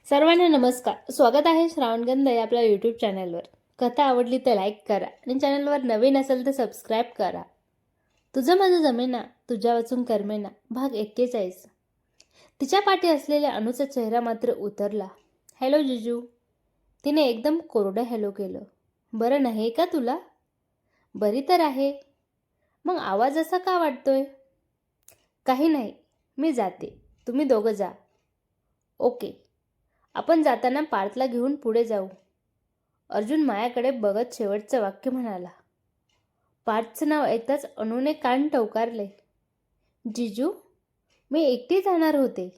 सर्वांना नमस्कार. स्वागत आहे श्रावणगंध या आपल्या यूट्यूब चॅनलवर. कथा आवडली तर लाईक करा आणि चॅनलवर नवीन असेल तर सबस्क्राईब करा. तुझं माझं जमेना, तुझ्या वाचून करमेना, भाग 41. तिच्या पाठी असलेल्या अनुचा चेहरा मात्र उतरला. हॅलो जिजू. तिने एकदम कोरडं हॅलो केलं. बरं नाही का तुला? बरी तर आहे. मग आवाज असा का वाटतोय? काही नाही, मी जाते, तुम्ही दोघं जा. ओके. आपण जाताना पार्थला घेऊन पुढे जाऊ. अर्जुन मायाकडे बघत शेवटचं वाक्य म्हणाला. पार्थचं नाव ऐकताच अनुने कान टवकारले. जिजू, मी एकटी जाणार होते,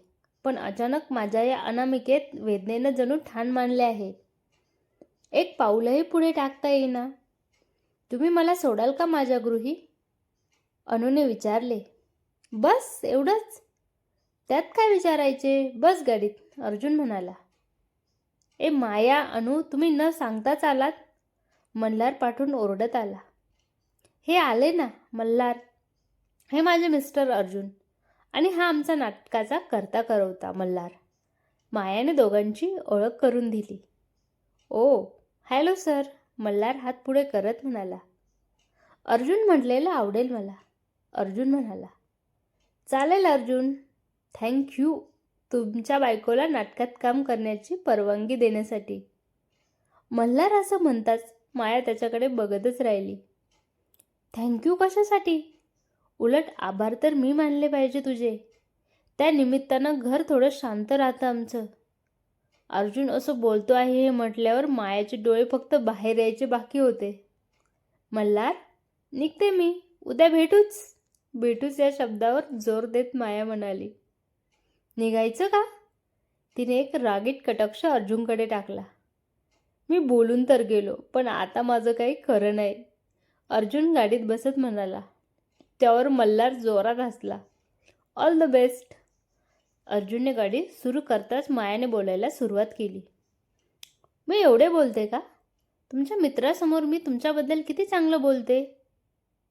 पण अचानक माझ्या या अनामिकेत वेदनेनं जणू ठाण मांडले आहे. एक पाऊलही पुढे टाकता येईना. तुम्ही मला सोडाल का माझ्या गृही? अनुने विचारले. बस एवढंच? त्यात काय विचारायचे, बस गाडीत, अर्जुन म्हणाला. ए माया, अनु, तुम्ही न सांगताच आलात? मल्हार पाठून ओरडत आला. हे आले ना मल्हार, हे माझे मिस्टर अर्जुन आणि हा आमचा नाटकाचा करता करवता मल्हार. मायाने दोघांची ओळख करून दिली. ओ हॅलो सर, मल्हार हात पुढे करत म्हणाला. अर्जुन म्हटलेलं आवडेल मला, अर्जुन म्हणाला. चालेल अर्जुन, थँक्यू तुमच्या बायकोला नाटकात काम करण्याची परवानगी देण्यासाठी. मल्हार असं म्हणताच माया त्याच्याकडे बघतच राहिली. थँक्यू कशासाठी? उलट आभार तर मी मानले पाहिजे तुझे. त्या निमित्तानं घर थोडं शांत राहतं आमचं. अर्जुन असं बोलतो आहे हे म्हटल्यावर मायाचे डोळे फक्त बाहेर यायचे बाकी होते. मल्हार, निघते मी, उद्या भेटूच या शब्दावर जोर देत माया म्हणाली. निघायचं का? तिने एक रागीट कटाक्ष अर्जुनकडे टाकला. मी बोलून तर गेलो, पण आता माझं काही खरं नाही, अर्जुन गाडीत बसत म्हणाला. त्यावर मल्हार जोरात हसला. All the best. अर्जुनने गाडी सुरू करताच मायाने बोलायला सुरुवात केली. मी एवढे बोलते का? तुमच्या मित्रासमोर मी तुमच्याबद्दल किती चांगलं बोलते,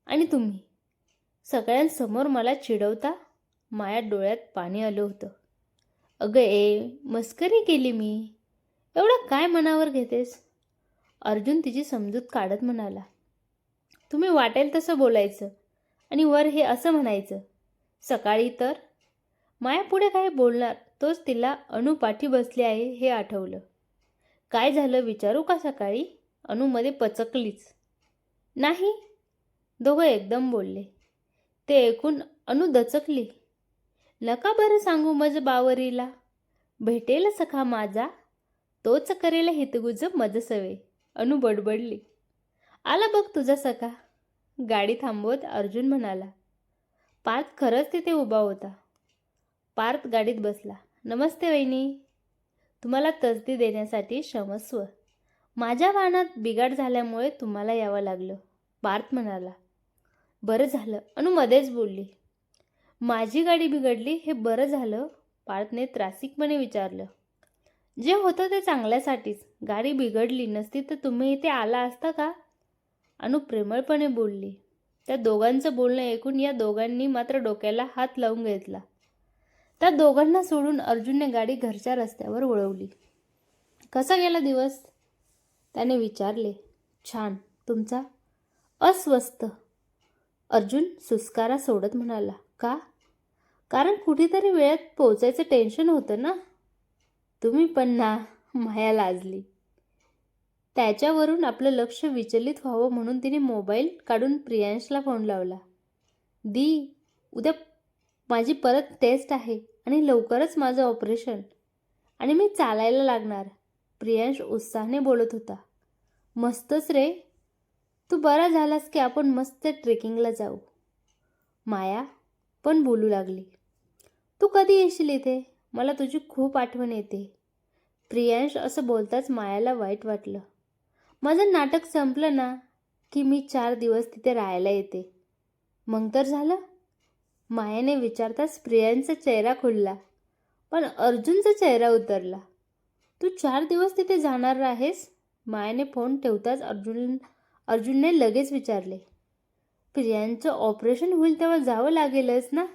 आणि तुम्ही सगळ्यांसमोर मला चिडवता. माया डोळ्यात पाणी आलं होतं. अगं मस्करी केली मी, एवढं काय मनावर घेतेस? अर्जुन तिची समजूत काढत म्हणाला. तुम्ही वाटेल तसं बोलायचं आणि वर हे असं म्हणायचं. सकाळी तर माया पुढे काय बोलणार तोच तिला अनु पाठी बसली आहे हे आठवलं. काय झालं विचारू का सकाळी? अनुमध्ये पचकलीच. नाही, दोघं एकदम बोलले. ते ऐकून अनु दचकली. नका बरं सांगू मज बावरीला, भेटेल सखा माझा, तोच करेल हितगुज मज सवे, अनु बडबडली. आला बघ तुझा सखा. गाडी थांबवत अर्जुन म्हणाला. पार्थ खरंच तिथे उभा होता. पार्थ गाडीत बसला. नमस्ते वहिनी. तुम्हाला तसदी देण्यासाठी क्षमस्व. माझ्या वाहनात बिघाड झाल्यामुळे तुम्हाला यावं लागलं, पार्थ म्हणाला. बरं झालं, अनु मध्येच बोलली. माझी गाडी बिघडली हे बरं झालं, पार्थने त्रासिकपणे विचारलं. जे होतं ते चांगल्यासाठीच. गाडी बिघडली नसती तर तुम्ही इथे आला असता का? अनु प्रेमळपणे बोलली. त्या दोघांचं बोलणं ऐकून या दोघांनी मात्र डोक्याला हात लावून घेतला. त्या दोघांना सोडून अर्जुनने गाडी घरच्या रस्त्यावर वळवली. कसा गेला दिवस? त्याने विचारले. छान. तुमचा? अस्वस्थ. अर्जुन सुस्कारा सोडत म्हणाला. का? कारण कुठेतरी वेळेत पोचायचं टेन्शन होतं ना. तुम्ही पण ना. माया लाजली. त्याच्यावरून आपलं लक्ष विचलित व्हावं म्हणून तिने मोबाईल काढून प्रियांशला फोन लावला. उद्या माझी परत टेस्ट आहे आणि लवकरच माझं ऑपरेशन आणि मी चालायला लागणार. प्रियांश उत्साहाने बोलत होता. मस्तच रे. तू बरा झालास की आपण मस्त ट्रेकिंगला जाऊ. माया पण बोलू लागली. तू कधी येशील इथे? मला तुझी खूप आठवण येते. प्रियांश असं बोलताच मायाला वाईट वाटलं. माझं नाटक संपलं ना की मी 4 दिवस तिथे राहायला येते. मग तर झालं? मायाने विचारताच प्रियांशचा चेहरा खुलला, पण अर्जुनचा चेहरा उतरला. तू 4 दिवस तिथे जाणार आहेस? मायाने फोन ठेवताच अर्जुनने लगेच विचारले. प्रियांचं ऑपरेशन होईल तेव्हा जावं लागेलच ना,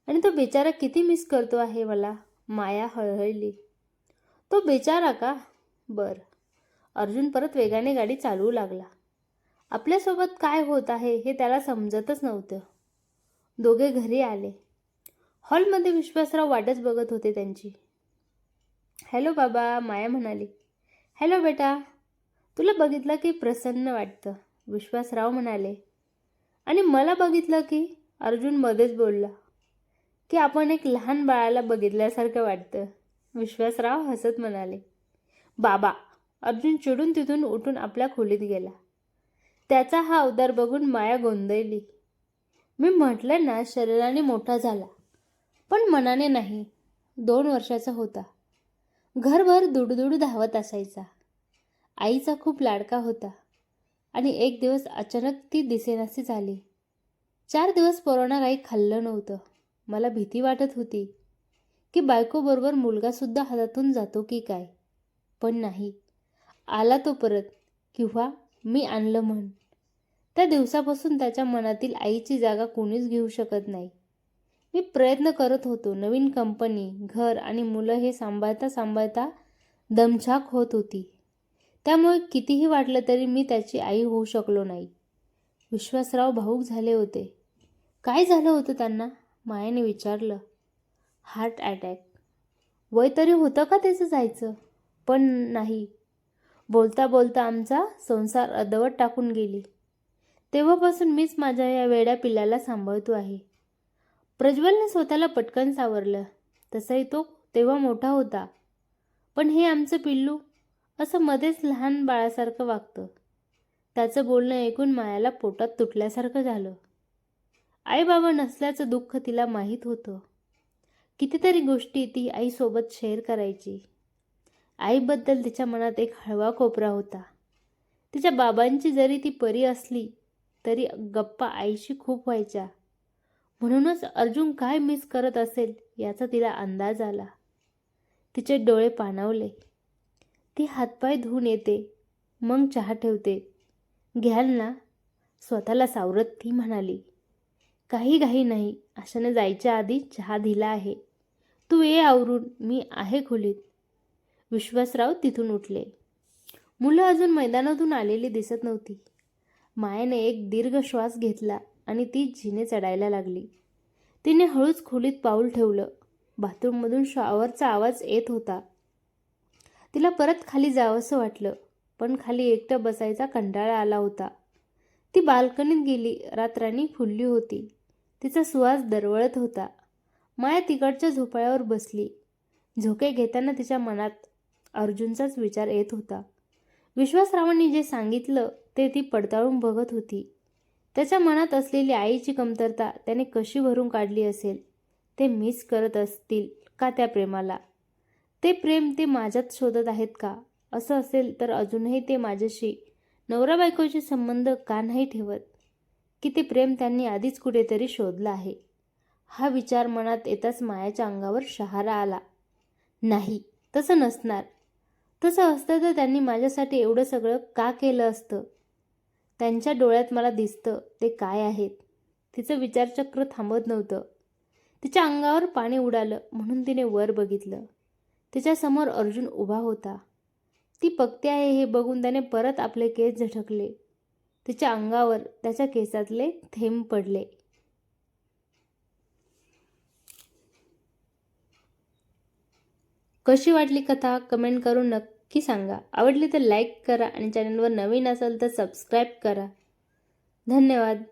आणि तो बिचारा किती मिस करतो आहे मला. माया हळहळली. तो बेचारा का? बर. अर्जुन परत वेगाने गाडी चालवू लागला. आपल्यासोबत काय होत आहे हे त्याला समजतच नव्हतं. दोघे घरी आले. हॉलमध्ये विश्वासराव वाटच बघत होते त्यांची. हॅलो बाबा, माया म्हणाली. हॅलो बेटा, तुला बघितलं की प्रसन्न वाटतं, विश्वासराव म्हणाले. आणि मला बघितलं की, अर्जुन मध्येच बोलला, की आपण एक लहान बाळाला बघितल्यासारखं वाटतं, विश्वासराव हसत म्हणाले. बाबा, अर्जुन चिडून तिथून उठून आपल्या खोलीत गेला. त्याचा हा अवतार बघून माया गोंधळली. मी म्हटलं ना, शरीराने मोठा झाला, पण मनाने नाही. 2 वर्षाचा होता. घरभर दुडदुड धावत असायचा. आईचा खूप लाडका होता. आणि एक दिवस अचानक ती दिसेनाशी झाली. 4 दिवस पोरांना काही खाल्लं नव्हतं. मला भीती वाटत होती की बायकोबरोबर मुलगासुद्धा हातातून जातो की काय. पण नाही, आला तो परत, किंवा मी आणलं म्हण. त्या दिवसापासून त्याच्या मनातील आईची जागा कोणीच घेऊ शकत नाही. मी प्रयत्न करत होतो. नवीन कंपनी, घर आणि मुलं हे सांभाळता सांभाळता दमछाक होत होती. त्यामुळे कितीही वाटलं तरी मी त्याची आई होऊ शकलो नाही. विश्वासराव भावूक झाले होते. काय झालं होतं त्यांना? मायाने विचारलं. Heart attack. वय तरी होतं का त्याचं जायचं? पण नाही. बोलता बोलता आमचा संसार अर्धवट टाकून गेली. तेव्हापासून मीच माझ्या या वेड्या पिल्लाला सांभाळतो आहे. प्रज्वलने स्वतःला पटकन सावरलं. तसाही तो तेव्हा मोठा होता. पण हे आमचं पिल्लू असं मध्येच लहान बाळासारखं वागतं. त्याचं बोलणं ऐकून मायाला पोटात तुटल्यासारखं झालं. आई बाबा नसल्याचं दुःख तिला माहीत होतं. कितीतरी गोष्टी ती आईसोबत शेअर करायची. आईबद्दल तिच्या मनात एक हळवा कोपरा होता. तिच्या बाबांची जरी ती परी असली तरी गप्पा आईशी खूप व्हायच्या. म्हणूनच अर्जुन काय मिस करत असेल याचा तिला अंदाज आला. तिचे डोळे पाणावले. ती हातपाय धुवून येते, मग चहा ठेवते. घ्याल ना? स्वतःला सावरत ती म्हणाली. काही घाई नाही. आशाने जायच्या आधी चहा दिला आहे. तू ये आवरून, मी आहे खोलीत. विश्वासराव तिथून उठले. मुलं अजून मैदानातून आलेली दिसत नव्हती. मायाने एक दीर्घ श्वास घेतला आणि ती जिने चढायला लागली. तिने हळूच खोलीत पाऊल ठेवलं. बाथरूममधून शॉवरचा आवाज येत होता. तिला परत खाली जावंसं वाटलं, पण खाली एकटं बसायचा कंटाळा आला होता. ती बाल्कनीत गेली. रात्राणी फुलली होती. तिचा सुवास दरवळत होता. माया तिकडच्या झोपाळ्यावर बसली. झोके घेताना तिच्या मनात अर्जुनचाच विचार येत होता. विश्वासरावांनी जे सांगितलं ते ती पडताळून बघत होती. त्याच्या मनात असलेली आईची कमतरता त्याने कशी भरून काढली असेल. ते मिस करत असतील का त्या प्रेमाला? ते प्रेम ते माझ्यात शोधत आहेत का? असं असेल तर अजूनही ते माझ्याशी नवरा बायकोचे संबंध का नाही ठेवत? की ते प्रेम त्यांनी आधीच कुठेतरी शोधलं आहे? हा विचार मनात येताच मायाच्या अंगावर शहारा आला. नाही, तसं नसणार. तसं असतं तर त्यांनी माझ्यासाठी एवढं सगळं का केलं असतं? त्यांच्या डोळ्यात मला दिसतं ते काय आहेत. तिचं विचारचक्र थांबत नव्हतं. तिच्या अंगावर पाणी उडालं म्हणून तिने वर बघितलं. तिच्यासमोर अर्जुन उभा होता. ती बघते आहे हे बघून त्याने परत आपले केस झटकले. तिच्या अंगावर त्याच्या केसातले थेंब पडले. कशी वाटली कथा कमेंट करून नक्की सांगा. आवडली तर लाईक करा आणि चॅनलवर नवीन असाल तर सबस्क्राईब करा. धन्यवाद.